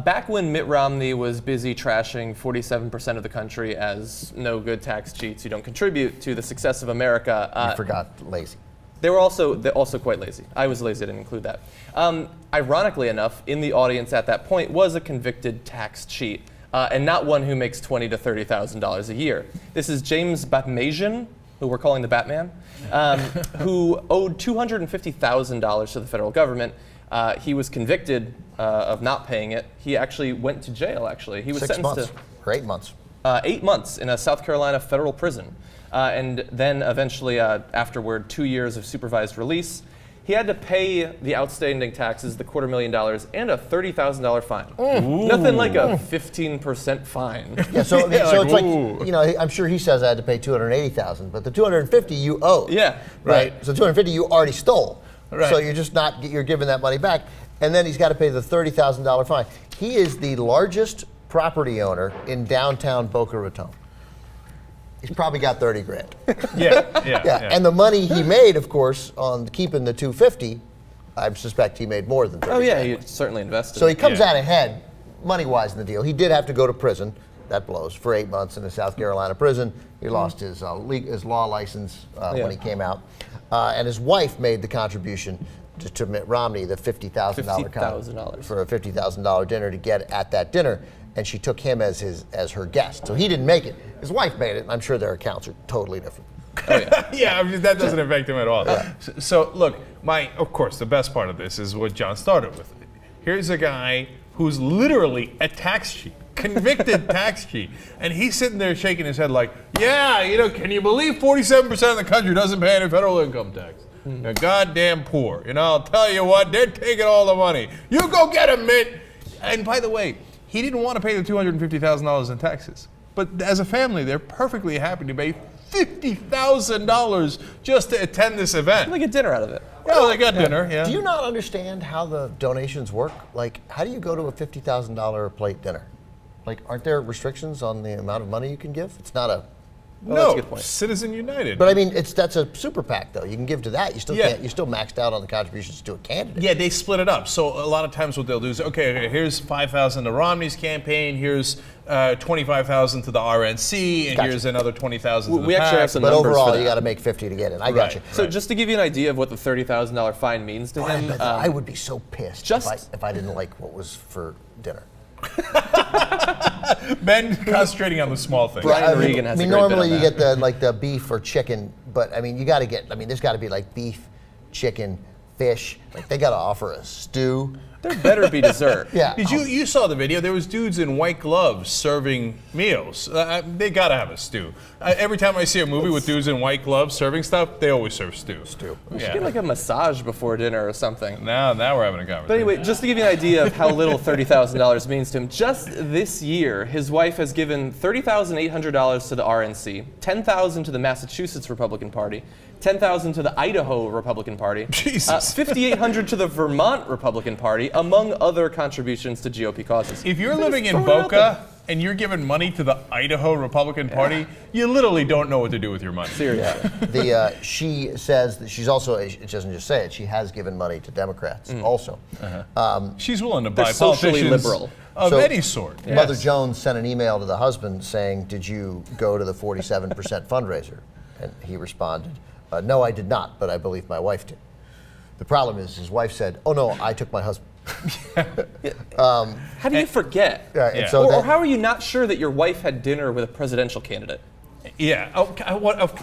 Back when Mitt Romney was busy trashing 47% of the country as no good tax cheats who don't contribute to the success of America. You forgot lazy. They're also quite lazy. I was lazy, I didn't include that. Ironically enough, in the audience at that point was a convicted tax cheat, and not one who makes $20,000 to $30,000 a year. This is James Batmajian, who we're calling the Batman, who owed $250,000 to the federal government. He was convicted of not paying it. He actually went to jail, actually. He was 6 sentenced months, or 8 months. 8 months in a South Carolina federal prison. And then eventually, afterward, 2 years of supervised release. He had to pay the outstanding taxes, the $250,000, and a $30,000 fine. Nothing like a 15% fine. Yeah, so it's like, you know, I'm sure he says I had to pay $280,000, but the $250,000 you owe. Yeah, right. So $250,000 you already stole. Right. So you're just you're giving that money back, and then he's got to pay the $30,000 fine. He is the largest property owner in downtown Boca Raton. He's probably got 30 grand. Yeah. And the money he made, of course, on keeping the $250,000, I suspect he made more than 30 Oh, yeah, grand. he certainly invested. So he comes out ahead, money-wise, in the deal. He did have to go to prison. That blows, for 8 months in a South Carolina prison. He lost his law license when he came out. And his wife made the contribution to Mitt Romney, the $50,000 for a $50,000 dinner to get at that dinner. And she took him as her guest. So he didn't make it. His wife made it. I'm sure their accounts are totally different. Yeah, I mean, that doesn't affect him at all. So look, of course, the best part of this is what John started with. Here's a guy who's literally a tax cheat, convicted tax cheat, and he's sitting there shaking his head like, yeah, you know, can you believe 47% of the country doesn't pay any federal income tax? They're goddamn poor. You know, I'll tell you what, they're taking all the money. You go get them, Mitt. And by the way, he didn't want to pay the $250,000 in taxes. But as a family, they're perfectly happy to pay $50,000 just to attend this event. They get dinner out of it. Yeah, they got dinner, yeah. Do you not understand how the donations work? Like, how do you go to a $50,000 a plate dinner? Like, aren't there restrictions on the amount of money you can give? It's not a... Well, that's a No, good point. Citizen United. But I mean, that's a super PAC, though. You can give to that. You still Yeah. can't. You're still maxed out on the contributions to a candidate. Yeah, they split it up. So a lot of times what they'll do is, okay, here's $5,000 to Romney's campaign, here's $25,000 to the RNC, and Gotcha. here's another $20,000 to the We actually have PAC. some But numbers overall, for you that. got to make 50 to get in. I Right. got you. So just to give you an idea of what the $30,000 fine means to him, I would be so pissed just- if I didn't like what was for dinner. Ben concentrating on the small things. Brian Regan has I mean, a great bit on normally you that. get the beef or chicken, but I mean, you got to get. I mean, there's got to be like beef, chicken, fish. Like they got to offer a stew. there better be dessert. Yeah. Did you saw the video? There was dudes in white gloves serving meals. They gotta have a stew. Every time I see a movie with dudes in white gloves serving stuff, they always serve stew. We should get like a massage before dinner or something. Now we're having a conversation. But anyway, just to give you an idea of how little $30,000 means to him, just this year, his wife has given $30,800 to the RNC, $10,000 to the Massachusetts Republican Party, $10,000 to the Idaho Republican Party, Jesus. $5,800 to the Vermont Republican Party, among other contributions to GOP causes. If you're They living just in throw it out there. Boca and you're giving money to the Idaho Republican Party, you literally don't know what to do with your money. Seriously. She says that she's also. It doesn't just say it. She has given money to Democrats also. She's willing to buy They're socially politicians liberal. of So, any sort. Mother Yes. Jones sent an email to the husband saying, "Did you go to the 47% fundraiser?" And he responded, "No, I did not, but I believe my wife did." The problem is, his wife said, "Oh no, I took my husband." How do you forget? And Yeah. so Or that- how are you not sure that your wife had dinner with a presidential candidate? Yeah.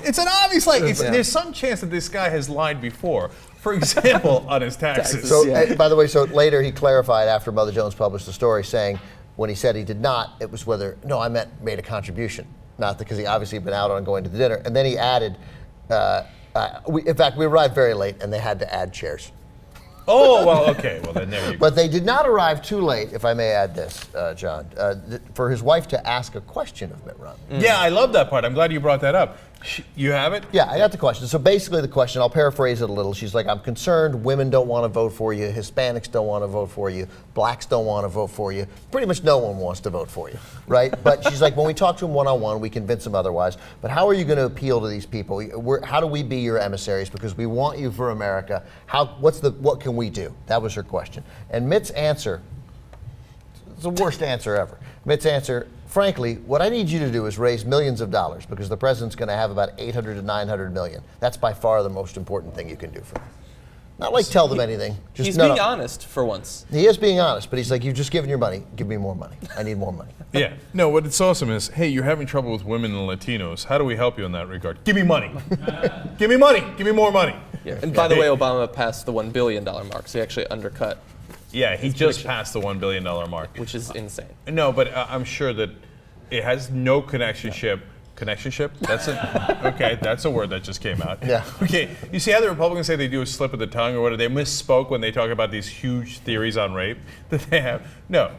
It's an obvious, there's some chance that this guy has lied before. For example, on his taxes. So, Yeah. by the way, so later he clarified after Mother Jones published the story, saying when he said he did not, it was I meant made a contribution, not because he obviously had been out on going to the dinner. And then he added, in fact, we arrived very late and they had to add chairs. Oh, well, okay. Well, then there you go. But they did not arrive too late, if I may add this, John, for his wife to ask a question of Mitt Romney. Yeah, I love that part. I'm glad you brought that up. You have it? Yeah, I got the question. So basically the question, I'll paraphrase it a little. She's like, I'm concerned women don't want to vote for you, Hispanics don't want to vote for you, blacks don't want to vote for you. Pretty much no one wants to vote for you, right? But she's like, when we talk to them one-on-one, we convince them otherwise. But how are you going to appeal to these people? How do we be your emissaries? Because we want you for America. What can we do? That was her question. And Mitt's answer, It's the worst answer ever. Mitt's answer, frankly, what I need you to do is raise millions of dollars because the president's going to have about 800 to 900 million. That's by far the most important thing you can do for them. Not like tell them anything. Just, He's being honest for once. He is being honest, but he's like, you've just given your money. Give me more money. I need more money. Yeah. No, what it's awesome is, hey, you're having trouble with women and Latinos. How do we help you in that regard? Give me money. Give me money. Give me more money. Yeah. And by the way, Obama passed the $1 billion mark, so he actually undercut, Yeah, he just passed the $1 billion mark. which is insane. No, but I'm sure that it has no connectionship. Connectionship? Okay, that's a word that just came out. Yeah. Okay, you see how the Republicans say they do a slip of the tongue or what? They misspoke when they talk about these huge theories on rape that they have. No,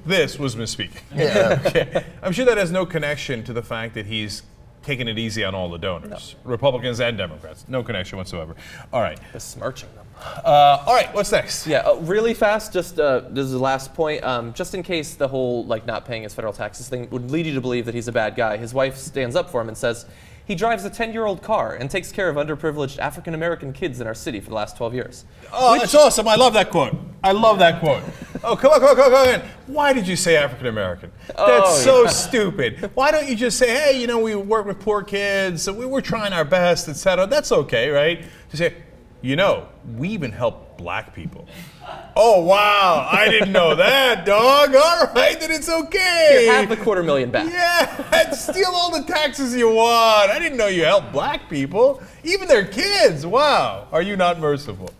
this was misspeaking. Yeah. Okay, I'm sure that has no connection to the fact that he's taking it easy on all the donors, Republicans and Democrats. No connection whatsoever. All right. Besmirching them. All right, what's next? Yeah, really fast, just this is the last point. Just in case the whole not paying his federal taxes thing would lead you to believe that he's a bad guy, his wife stands up for him and says, he drives a 10-year-old car and takes care of underprivileged African-American kids in our city for the last 12 years. Oh, that's awesome. I love that quote. I love that quote. Oh, come on. Why did you say African American? That's so stupid. Why don't you just say, hey, we work with poor kids, so we're trying our best, etc. That's okay, right? To say, we even help black people. Oh, wow. I didn't know that, dog. All right, then it's okay. Here, have the $250,000 back. Yeah, steal all the taxes you want. I didn't know you help black people, even their kids. Wow. Are you not merciful?